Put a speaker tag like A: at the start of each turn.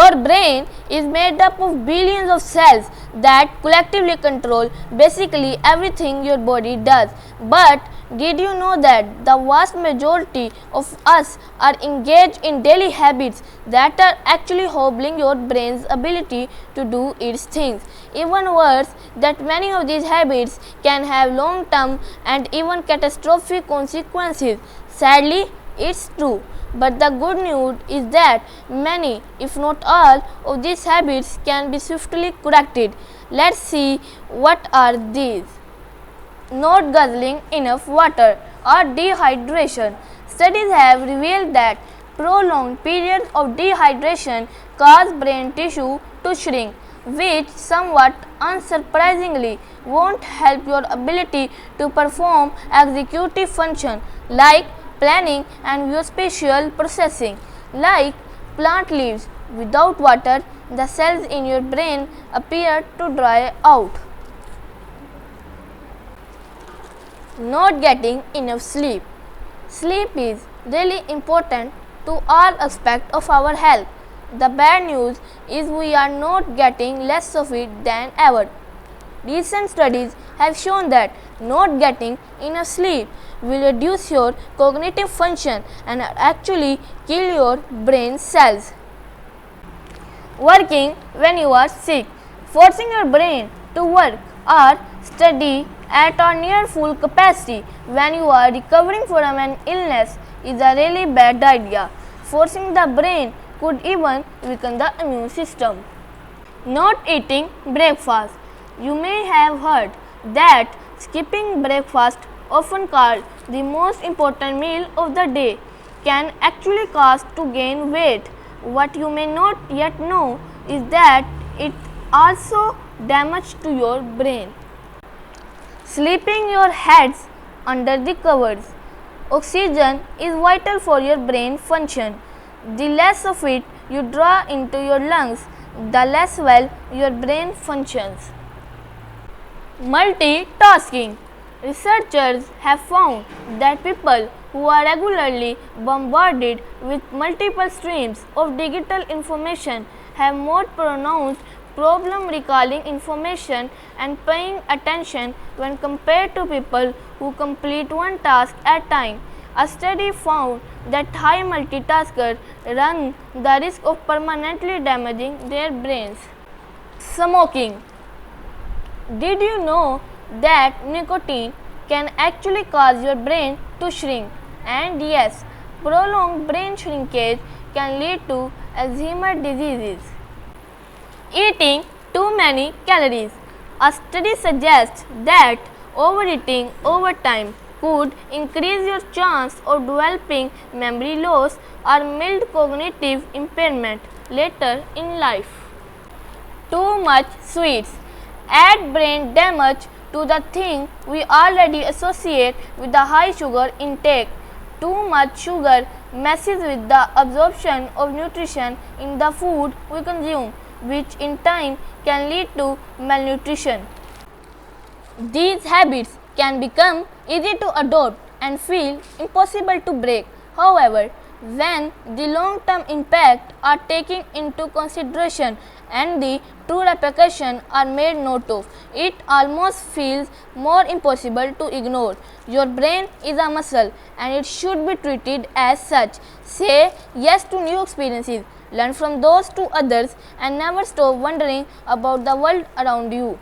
A: Your brain is made up of billions of cells that collectively control basically everything your body does. But did you know that the vast majority of us are engaged in daily habits that are actually hobbling your brain's ability to do its things? Even worse, that many of these habits can have long-term and even catastrophic consequences. Sadly, it's true. But the good news is that many, if not all, of these habits can be swiftly corrected. Let's see what are these. Not guzzling enough water or dehydration. Studies have revealed that prolonged periods of dehydration cause brain tissue to shrink, which somewhat unsurprisingly won't help your ability to perform executive function like planning and visual processing. Like plant leaves, without water, the cells in your brain appear to dry out. Not getting enough sleep. Sleep is really important to all aspects of our health. The bad news is we are not getting less of it than ever. Recent studies have shown that not getting enough sleep will reduce your cognitive function and actually kill your brain cells. Working when you are sick. Forcing your brain to work or study at or near full capacity when you are recovering from an illness is a really bad idea. Forcing the brain could even weaken the immune system. Not eating breakfast. You may have heard that skipping breakfast, often called the most important meal of the day, can actually cause to gain weight. What you may not yet know is that it also damage to your brain. Sleeping your heads under the covers. Oxygen is vital for your brain function. The less of it you draw into your lungs, the less well your brain functions. Multitasking. Researchers have found that people who are regularly bombarded with multiple streams of digital information have more pronounced problem recalling information and paying attention when compared to people who complete one task at a time. A study found that high multitaskers run the risk of permanently damaging their brains. Smoking. Did you know that nicotine can actually cause your brain to shrink? And yes, prolonged brain shrinkage can lead to Alzheimer's diseases. Eating too many calories. A study suggests that overeating over time could increase your chance of developing memory loss or mild cognitive impairment later in life. Too much sweets. Add brain damage to the thing we already associate with the high sugar intake. Too much sugar messes with the absorption of nutrition in the food we consume, which in time can lead to malnutrition. These habits can become easy to adopt and feel impossible to break. However, when the long-term impact are taken into consideration and the true repercussions are made note of, it almost feels more impossible to ignore. Your brain is a muscle and it should be treated as such. Say yes to new experiences, learn from those to others, and never stop wondering about the world around you.